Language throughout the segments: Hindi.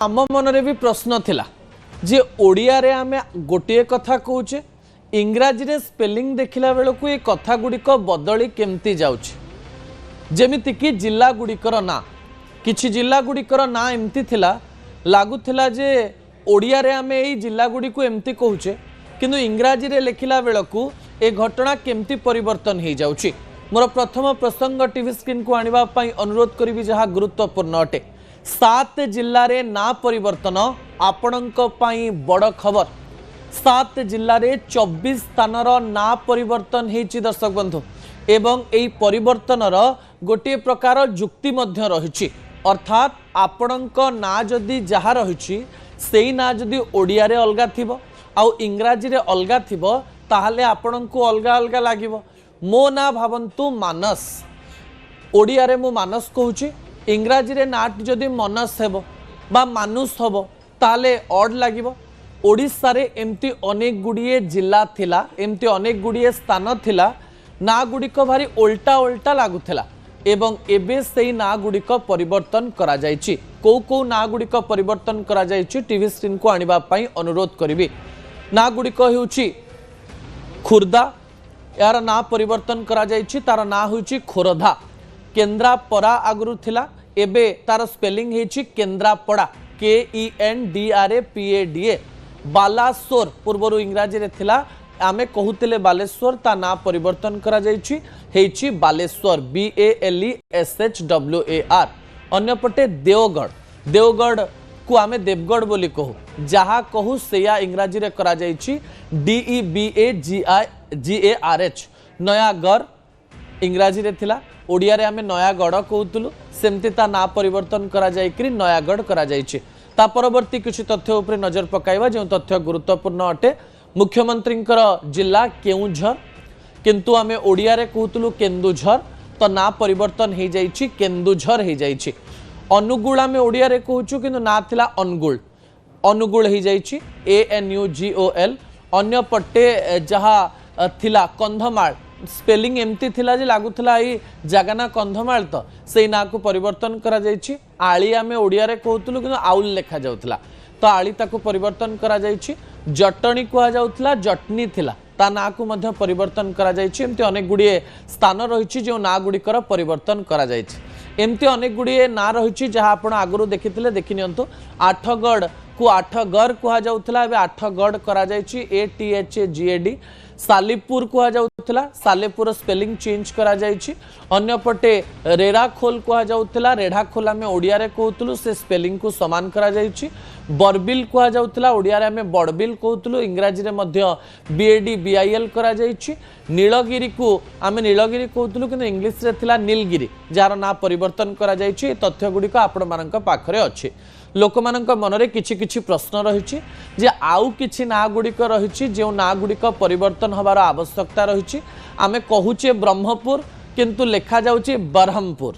आम मनरे भी प्रश्न थिला जे ओडिया रे आमे गोटे कथा कहूचे इंग्राजी रे स्पेलिंग देखिला बेलू ये कथा गुड़िक बदली केमती जाउछि जेमिति कि जिला गुड़िकर ना किछि जिला गुड़िकर ना एमती थिला लागुथिला जे ओडिया रे आमे एई जिला गुड़ी को एमती कहूचे किंतु इंग्राजी रे लिखिला बेलू ए घटना केमती परिवर्तन हो जाउछि। मोर प्रथम प्रसंग टीवी स्क्रीन को आनिबा पई अनुरोध करिवि जहा गुरुत्वपूर्ण अटे। 7 जिल्ला रे ना परिवर्तन आपणक पई बड़ खबर। 7 जिल्ला रे 24 स्थानर ना परिवर्तन हेछि दर्शक बंधु एवं एई परिवर्तनर गोटे प्रकार जुक्ति मध्य रहिछि अर्थात आपणक ना जदि जहा रहिछि सेई ना जदि ओडिया रे अलगा थिबो आउ इंग्राजी रे अलगा थिबो ताहले आपणको अलगा अलगा लागिबो। मो ना भावंतु मानस ओडिया रे मु मानस कहूछि इंग्राजी रे नाट जदि मनस हेबो बा मानुस हेबो ताले ऑड लागिबो। ओडिसा रे एमती अनेक गुड़िए जिला थिला एमती अनेक गुड़िए स्थान थिला ना गुड़िक भारी उल्टा उल्टा लागुथिला एवं एबे सेई ना गुड़िक परिवर्तन करा जायछि। को ना गुड़िक परिवर्तन करा जायछि टीवी स्क्रीन को आनिबा पई अनुरोध करिवि। ना गुड़िक हेउछि खुर्दा यार ना परिवर्तन करा जायछि तार ना होउछि खोरधा। केन्द्रापड़ा आगुरु थिला एबे तार स्पेलिंग हेछि केन्द्रापड़ा KENDRAPADA। बालासोर पूर्वरु इंग्राजी रे थिला आमे कहूतिले बालेश्वर ता ना परिवर्तन करा जायछि हेछि बालेश्वर BALESHWAR। अन्यपटे देवगढ़ को आमे देवगढ़ बोली कहू जहा कहू सेया इंग्राजी रे करा जायछि DEBAGARH। नयागढ़ इंग्राजी रे थिला ओडिया रे आमे नयागढ़ कहूतलु सेमती ता ना परिवर्तन करा जायकरी नयागढ़ करा जायछि। ता परवर्ती किछि तथ्य उपरे नजर पकाइबा जो तथ्य गुरुत्वपूर्ण अटे। मुख्यमंत्रींकर जिला केउझर किंतु आमे ओडिया रे कहूतलु केन्दुझर तो ना परिवर्तन हो जाइछि केन्दुझर हो जाइछि। अनुगुल आमे ओडिया रे कहूछु किंतु ना थिला अनुगुल हो जाइछि ANUGOL। अन्य पट्टे जहा थिला कंधमाल स्पेलिंग एमती थिला जे लागुथिला ई जगह ना कंधमाल तो सेई ना को परिवर्तन करा जाइछि। आली आमे ओडिया रे कहूतलु किंतु आउल लेखा जाउथिला तो आली ताको परिवर्तन करा जाइछि। जटणी कहा जाउथिला जटनी थिला ता ना को मध्य परिवर्तन करा जाइछि। एमती अनेक गुड़िए स्थान रहिछि जो ना गुड़िकर परिवर्तन करा जाइछि। एमती अनेक गुड़िए ना रहिछि जहा आपण आगुरु देखिथिले देखिनियंतु। आठगढ़ को आठगढ़ कहा जाउथिला एबे आठगढ़ करा जाइछि ATHGAD। सालीपुर कहा जाउथिला सालेपुर स्पेलिंग चेंज करा जाइछि। अन्य पटे रेढ़ाखोल कहा जाउथिला रेढ़ाखोल आमे ओडिया रे कहउतलु से स्पेलिंग को समान करा जाइछि। बरबिल कहा जाउथिला ओडिया रे आमे बड़बिल कहउतलु इंग्राजी रे मध्य BADBIL करा जाइछि। नीलगिरी को आमे नीलगिरी कहउतलु किंतु इंग्लिश रे थिला नीलगिरी जार ना परिवर्तन करा जाइछि। तथ्य गुडी को आपण मानक पाखरे अछि। लोकमानक मनरे किछि किछि प्रश्न रहिछि जे आउ किछि ना गुड़िक रहिछि जे ना गुड़िक परिवर्तन हबार आवश्यकता रहिछि। आमे कहूचे ब्रह्मपुर किंतु लेखा जाउछि बरहमपुर।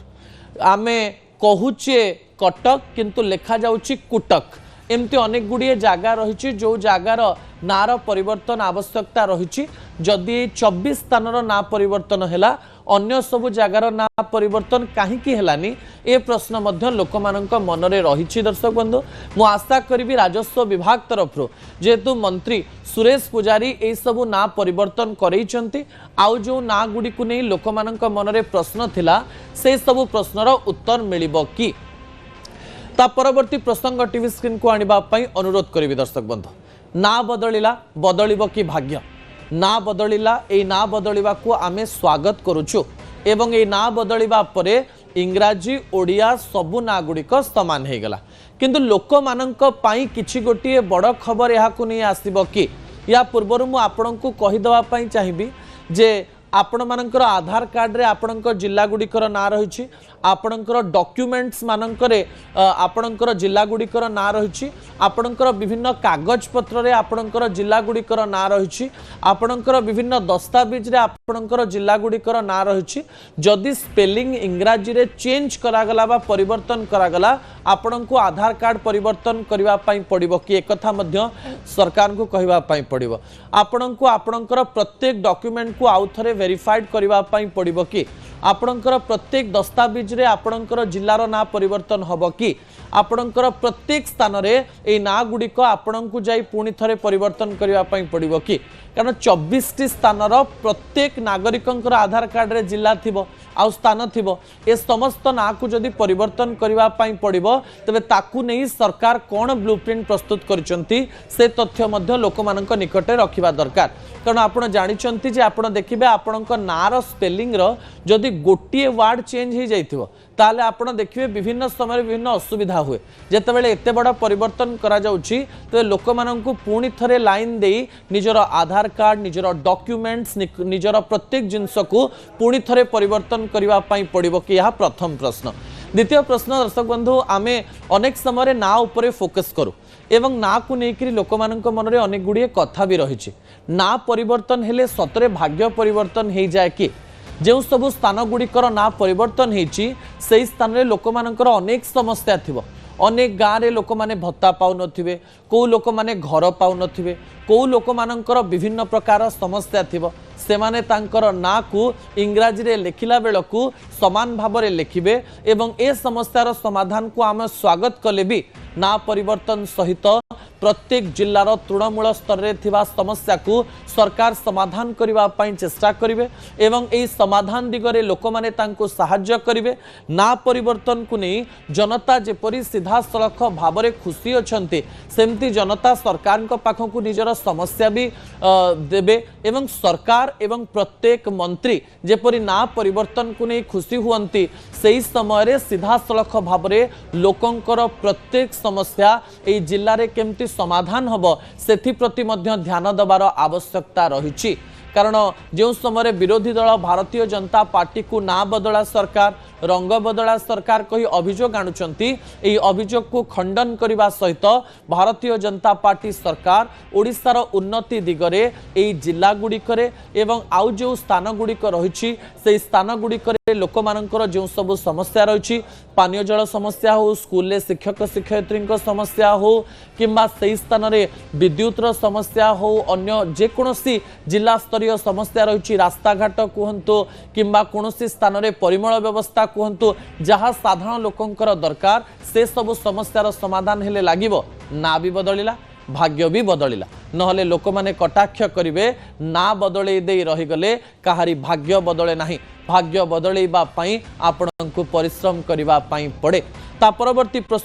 आमे कहूचे कटक किंतु लेखा जाउछि कुटक। एमती अनेक गुड़िए जगह रहिछि जो जगार नार परिवर्तन आवश्यकता रहिछि। जदि 24 स्थानर ना परिवर्तन हैला अन्य सबु जगार ना परिवर्तन काहीकि हेलानी ए प्रश्न मध्य लोकमानक मनरे रहिछि। दर्शक बंधु मु आशा करिवि राजस्व विभाग तरफ जेहेतु मंत्री सुरेश पुजारी ए सबु ना परिवर्तन करैछंती आउ जो ना गुडी को नै लोकमानक मनरे प्रश्न थिला से सबु प्रश्नर उत्तर मिलिबो कि ता परवर्ती प्रसंग टीवी स्क्रीन को आनिबा पई अनुरोध करिवि। दर्शक बंधु ना बदलिला बदलिबो कि भाग्य ना बदलिला ए ना बदलिबा को आमे स्वागत करूछु एवं ए ना बदलिबा परे इंग्राजी ओडिया सबु ना गुड़िक समान हो गला किंतु लोक मानक पई किछि गोटिए बड़ खबर यहा को नहीं आसीबो कि या पूर्वरु मु आपनकु कहि दवा पई चाहिबी जे आपण मानकर आधार कार्ड रे आपणकर जिला गुड़िकर ना रही आपणकर डॉक्यूमेंट्स मानकरे आपणकर जिला गुड़िकर ना रही आपणकर विभिन्न कागज पत्र रे आपणकर जिला गुड़िकर ना रही आपणकर विभिन्न दस्तावेज रे आपणकर जिला गुड़िकर ना रही जदि स्पेलिंग इंग्राजी रे चेंज करागला बा परिवर्तन करागला आपणको आधार कार्ड परिवर्तन करबा पई पड़िबो कि एक कथा मध्य सरकार को कहबा पई पड़िबो आपणको आपणकर प्रत्येक डॉक्यूमेंट को आउ थरे वेरीफाइड करबा पई पड़िबो कि आपणकर प्रत्येक दस्तावेज रे आपणकर जिल्लार ना परिवर्तन हबो कि आपणकर प्रत्येक स्थान में ना गुड़िक आपण को जाई पुणी थरे परिवर्तन करने पड़ो कि कारण 24 स्थान प्रत्येक नागरिक आधार कार्ड रे जिला थिबो आउ स्थान थिबो ए समस्त ना को जदि परिवर्तन करने पड़ो तेबे ताकू नहीं सरकार कौन ब्लूप्रिंट प्रस्तुत करचंती से तथ्य मध्य लोक मानक निकटे रखिबा दरकार कारण आपण जानिचंती जे आपण देखिबे आपणक नार स्पेलिंग रो जदि गोटिए वर्ड चेंज हो जाइथिबो ताले आपण देखिबे विभिन्न समय विभिन्न असुविधा हुए जेतेबेले एते बड़ा परिवर्तन करा जाउची तो लोक माननकु पुणी थरे लाइन देई निजर आधार कार्ड निजर डॉक्यूमेंट्स निजर प्रत्येक जिंस को पुणी थरे परिवर्तन करबा पई पड़िबो कि यह प्रथम प्रश्न। द्वितीय प्रश्न दर्शक बंधु आमे अनेक समय ना उपरे फोकस करू एवं ना को लेकर लोक मानक मन में अनेक गुड़िए कथा भी रही ना परिवर्तन हेले सतरे भाग्य परिवर्तन हो जाए कि जो सब स्थान गुड़िकर ना परिवर्तन होती से स्थान में लोक मानकर अनेक समस्या थिबो अनेक गाँव में लोक मैंने भत्ता पाऊ नथिबे को लोक मैंने घर पाऊ नथिबे को लोक मानकर विभिन्न प्रकार समस्या थिबो से माने तांकर ना को इंग्राजी रे लिखिला बेलकु समान भाव में लिखिबे एवं ए समस्यार समाधान को आम स्वागत कले भी ना परिवर्तन सहित प्रत्येक जिल्लार तृणमूल स्तर रे थिबा समस्या को सरकार समाधान करबा पई चेष्टा करिवे एवं ए समाधान दिगरे लोक माने तांको सहाय्य करिवे ना परिवर्तन को नहीं जनता जेपरि सीधा सड़क भाव में खुशी अछंती सेमती जनता सरकार को पाखो को निजर समस्या भी देबे एवं सरकार एवं प्रत्येक मंत्री जेपरि ना परिवर्तन को नहीं खुशी हुअंती से समय रे सीधा सड़क भाव में लोकंकर प्रत्येक समस्या ए जिल्ला रे केमती समाधान हबो सेथि प्रति मध्य ध्यान देवार आवश्यकता रही कारण जो समय विरोधी दल भारतीय जनता पार्टी को ना बदला सरकार रंग बदला सरकार कही अभियोग आणुचंती एही अभियोग को खंडन करने सहित भारतीय जनता पार्टी सरकार ओडिशार उन्नति दिगरे एही जिला गुड़िकरे एवं आउ जो स्थान गुड़िक रही से स्थान गुड़िकरे लोक मानकर जो सब समस्या रही पानीय जल समस्या हो स्कूल शिक्षक शिक्षयित्री समस्या हो किंबा से स्थान में विद्युतर समस्या हो अन्य जेकोसी जिला स्तरीय समस्या रही रास्ता घाट कहतु किंबा कौन स्थान में परिमल व्यवस्था कहतु जहाँ साधारण लोकंकर दरकार से सब समस्यार समाधान हेले लागिबो ना भी बदलिला भाग्य भी बदलिला नहले लोक माने कटाक्ष करिवे ना बदले दे रहीगले काहारी भाग्य बदले नाही भाग्य बदलैबा पई आपनकु परिश्रम करिबा पई पड़े ता परवर्ती प्रसंग